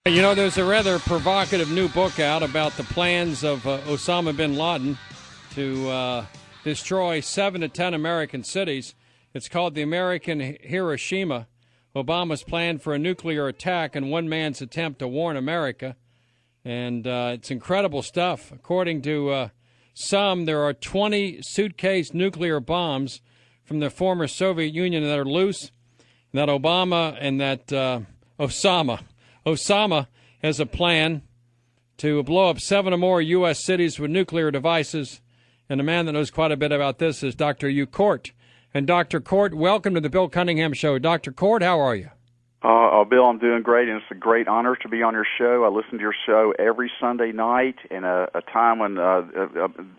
You know, there's a rather provocative new book out about the plans of Osama bin Laden to destroy 7 to 10 American cities. It's called the American Hiroshima, Obama's plan for a nuclear attack and one man's attempt to warn America. And it's incredible stuff. According to some, there are 20 suitcase nuclear bombs from the former Soviet Union that are loose, and that Osama has a plan to blow up 7 or more U.S. cities with nuclear devices. And the man that knows quite a bit about this is Dr. Hugh Court. And Dr. Court, welcome to the Bill Cunningham Show. Dr. Court, how are you? Bill, I'm doing great, and it's a great honor to be on your show. I listen to your show every Sunday night in a time when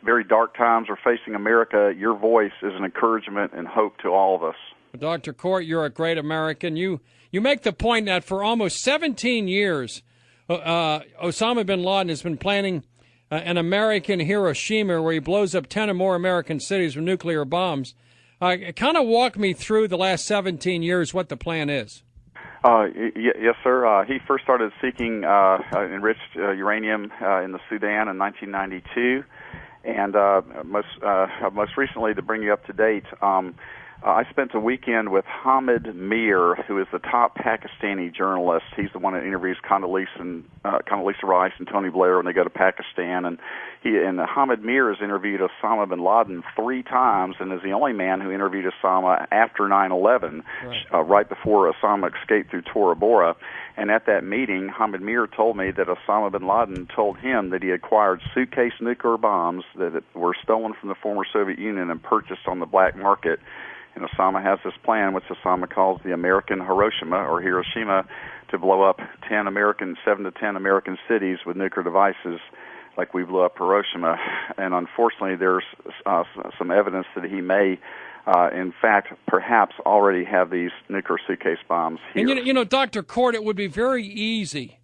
very dark times are facing America. Your voice is an encouragement and hope to all of us. Dr. Court, you're a great American. You make the point that for almost 17 years, Osama bin Laden has been planning an American Hiroshima where he blows up 10 or more American cities with nuclear bombs. Kind of walk me through the last 17 years what the plan is. Yes, sir. He first started seeking enriched uranium in the Sudan in 1992, and most recently, to bring you up to date, I spent a weekend with Hamid Mir, who is the top Pakistani journalist. He's the one that interviews Condoleezza Rice and Tony Blair when they go to Pakistan. And Hamid Mir has interviewed Osama bin Laden 3 times, and is the only man who interviewed Osama after 9/11, right before Osama escaped through Tora Bora. And at that meeting, Hamid Mir told me that Osama bin Laden told him that he acquired suitcase nuclear bombs that were stolen from the former Soviet Union and purchased on the black market. And Osama has this plan, which Osama calls the American Hiroshima, to blow up 7 to 10 American cities with nuclear devices like we blew up Hiroshima. And unfortunately, there's some evidence that he may, in fact, perhaps already have these nuclear suitcase bombs here. And, you know, Dr. Court, it would be very easy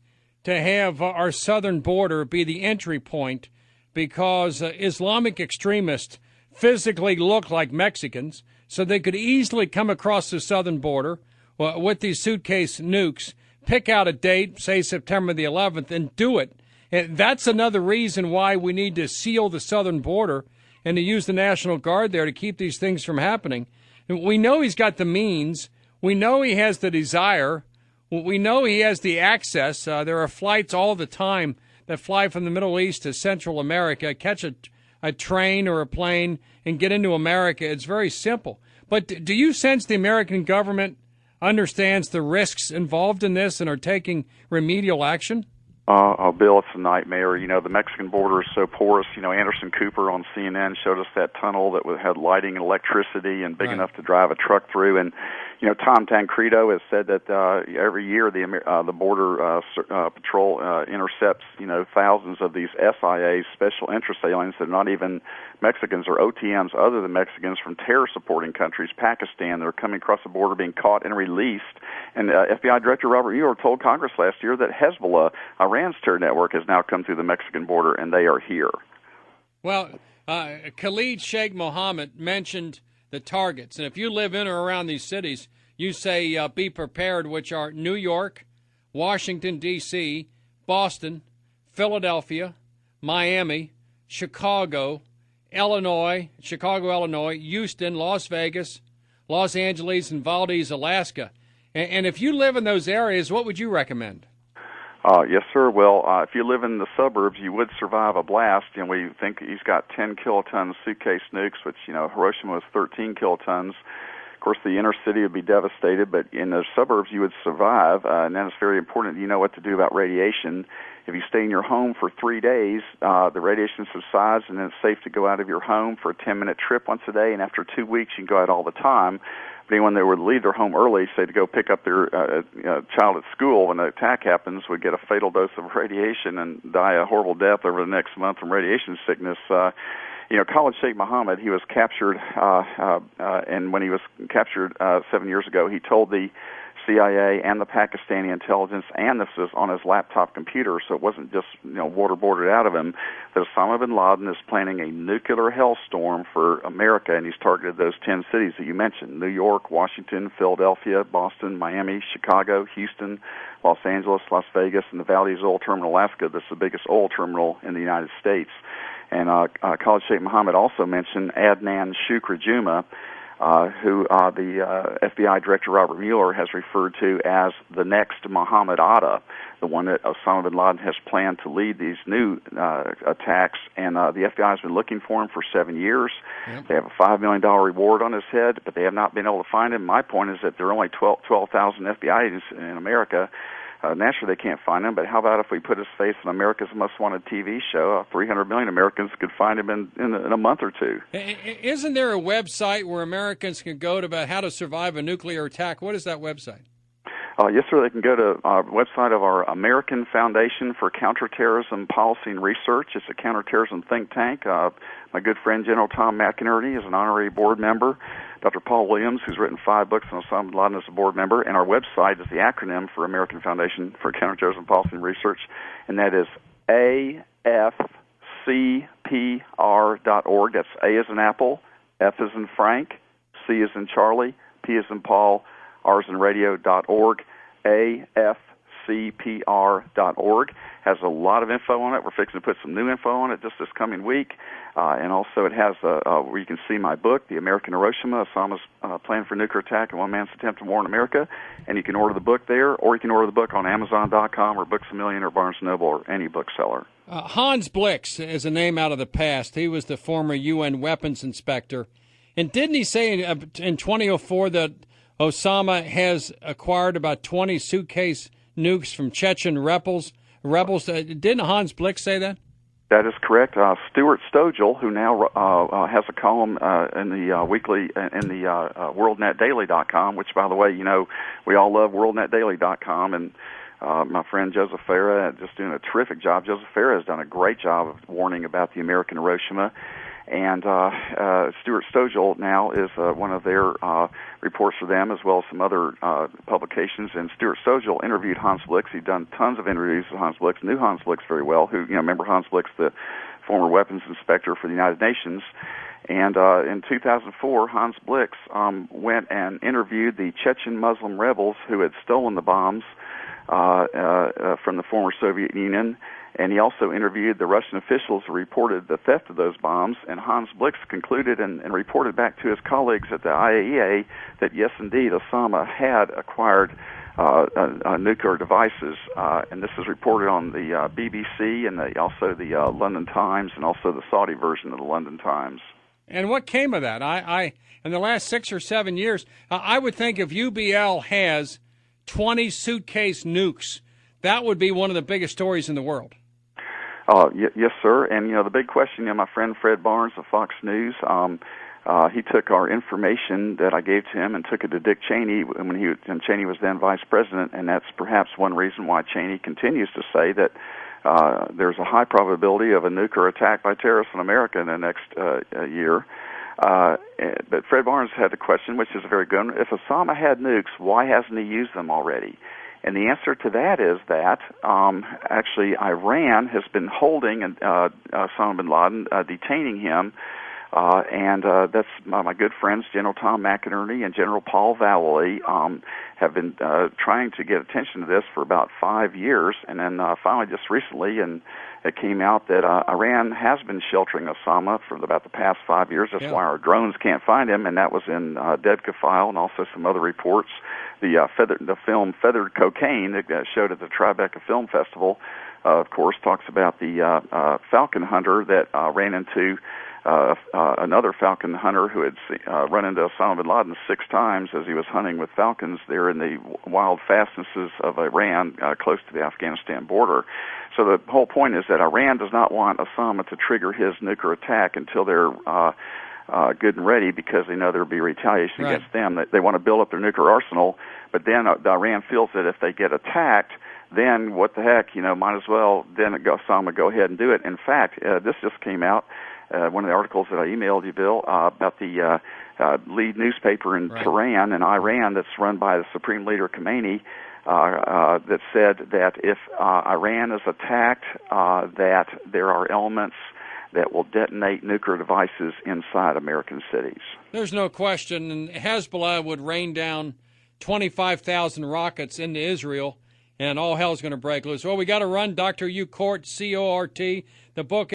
to have our southern border be the entry point because Islamic extremists physically look like Mexicans, so they could easily come across the southern border with these suitcase nukes, pick out a date, say September the 11th, and do it. And that's another reason why we need to seal the southern border and to use the National Guard there to keep these things from happening. And we know he's got the means. We know he has the desire. We know he has the access. There are flights all the time that fly from the Middle East to Central America, catch a train or a plane and get into America. It's very simple. But do you sense the American government understands the risks involved in this and are taking remedial action? Bill, it's a nightmare. You know, the Mexican border is so porous. You know, Anderson Cooper on CNN showed us that tunnel that had lighting and electricity and big enough to drive a truck through. And, you know, Tom Tancredo has said that every year the Border Patrol intercepts, you know, thousands of these SIAs, special interest aliens that are not even Mexicans or OTMs other than Mexicans from terror-supporting countries, Pakistan, that are coming across the border being caught and released. And FBI Director Robert Mueller told Congress last year that Hezbollah, Iran's terror network, has now come through the Mexican border, and they are here. Well, Khalid Sheikh Mohammed mentioned the targets. And if you live in or around these cities, you say be prepared, which are New York, Washington, D.C., Boston, Philadelphia, Miami, Chicago, Illinois, Houston, Las Vegas, Los Angeles, and Valdez, Alaska. And if you live in those areas, what would you recommend? Yes, sir. Well, if you live in the suburbs, you would survive a blast. And we think he's got 10 kiloton suitcase nukes, which, you know, Hiroshima was 13 kilotons. Of course, the inner city would be devastated, but in the suburbs, you would survive. And then it's very important that you know what to do about radiation. If you stay in your home for 3 days, the radiation subsides, and then it's safe to go out of your home for a 10-minute trip once a day. And after 2 weeks, you can go out all the time. But anyone that would leave their home early, say to go pick up their child at school when the attack happens, would get a fatal dose of radiation and die a horrible death over the next month from radiation sickness. You know, Khalid Sheikh Mohammed, he was captured, and when he was captured 7 years ago, he told the CIA and the Pakistani intelligence, and this was on his laptop computer, so it wasn't just waterboarded out of him, that Osama bin Laden is planning a nuclear hellstorm for America, and he's targeted those 10 cities that you mentioned: New York, Washington, Philadelphia, Boston, Miami, Chicago, Houston, Los Angeles, Las Vegas, and the Valdez Oil Terminal, Alaska. This is the biggest oil terminal in the United States. And Khalid Sheikh Mohammed also mentioned Adnan Shukri Juma, who the FBI Director Robert Mueller has referred to as the next Muhammad Atta, the one that Osama bin Laden has planned to lead these new attacks. And the FBI has been looking for him for 7 years. Yep. They have a $5 million reward on his head, but they have not been able to find him. My point is that there are only 12,000 FBI agents in America. Naturally, they can't find him, but how about if we put his face on America's Most Wanted TV show? 300 million Americans could find him in a month or two. Isn't there a website where Americans can go to about how to survive a nuclear attack? What is that website? Yes, sir. They can go to our website of our American Foundation for Counterterrorism Policy and Research. It's a counterterrorism think tank. My good friend General Tom McInerney is an honorary board member. Dr. Paul Williams, who's written 5 books on Osama bin Laden, is a board member. And our website is the acronym for American Foundation for Counterterrorism Policy and Research, and that is afcpr.org. That's A as in Apple, F as in Frank, C as in Charlie, P as in Paul, R as in radio.org, afcpr.org. Has a lot of info on it. We're fixing to put some new info on it just this coming week. And also it has where you can see my book, The American Hiroshima, Osama's Plan for Nuclear Attack and One Man's Attempt to Warn America. And you can order the book there, or you can order the book on Amazon.com or Books A Million or Barnes & Noble or any bookseller. Hans Blix is a name out of the past. He was the former UN weapons inspector. And didn't he say in 2004 that Osama has acquired about 20 suitcase nukes from Chechen rebels? Didn't Hans Blix say that? That is correct. Stuart Stojal, who now has a column in the weekly in the WorldNetDaily.com, which, by the way, we all love WorldNetDaily.com, and my friend Joseph Farah just doing a terrific job. Joseph Farah has done a great job of warning about the American Hiroshima. And Stuart Stojal now is one of their reports for them, as well as some other publications. And Stuart Stojal interviewed Hans Blix. He'd done tons of interviews with Hans Blix, knew Hans Blix very well, who, remember Hans Blix, the former weapons inspector for the United Nations. And in 2004, Hans Blix went and interviewed the Chechen Muslim rebels who had stolen the bombs from the former Soviet Union. And he also interviewed the Russian officials who reported the theft of those bombs. And Hans Blix concluded and reported back to his colleagues at the IAEA that, yes, indeed, Osama had acquired nuclear devices. And this is reported on the BBC and also the London Times, and also the Saudi version of the London Times. And what came of that? I in the last 6 or 7 years, I would think if UBL has 20 suitcase nukes, that would be one of the biggest stories in the world. Yes, sir. And, the big question, my friend Fred Barnes of Fox News, he took our information that I gave to him and took it to Dick Cheney when Cheney was then vice president, and that's perhaps one reason why Cheney continues to say that there's a high probability of a nuclear attack by terrorists in America in the next year. But Fred Barnes had the question, which is a very good one. If Osama had nukes, why hasn't he used them already? And the answer to that is that actually Iran has been holding Osama bin Laden, detaining him, and that's my good friends General Tom McInerney and General Paul Vallely have been trying to get attention to this for about 5 years, and then finally just recently, and it came out that Iran has been sheltering Osama for about the past 5 years. That's why our drones can't find him, and that was in Dedka File and also some other reports. The film Feathered Cocaine that showed at the Tribeca Film Festival, of course, talks about the falcon hunter that ran into another falcon hunter who had run into Osama bin Laden 6 times as he was hunting with falcons there in the wild fastnesses of Iran close to the Afghanistan border. So the whole point is that Iran does not want Osama to trigger his nuclear attack until they're good and ready, because they know there will be retaliation against them. They want to build up their nuclear arsenal, but then Iran feels that if they get attacked, then what the heck, might as well then Osama go ahead and do it. In fact, this just came out, one of the articles that I emailed you, Bill, about the lead newspaper in Right. Tehran, in Iran, that's run by the Supreme Leader Khomeini, that said that if Iran is attacked, that there are elements that will detonate nuclear devices inside American cities. There's no question, and Hezbollah would rain down 25,000 rockets into Israel, and all hell's going to break loose. Well, we got to run. Dr. U. Cort, C-O-R-T. The book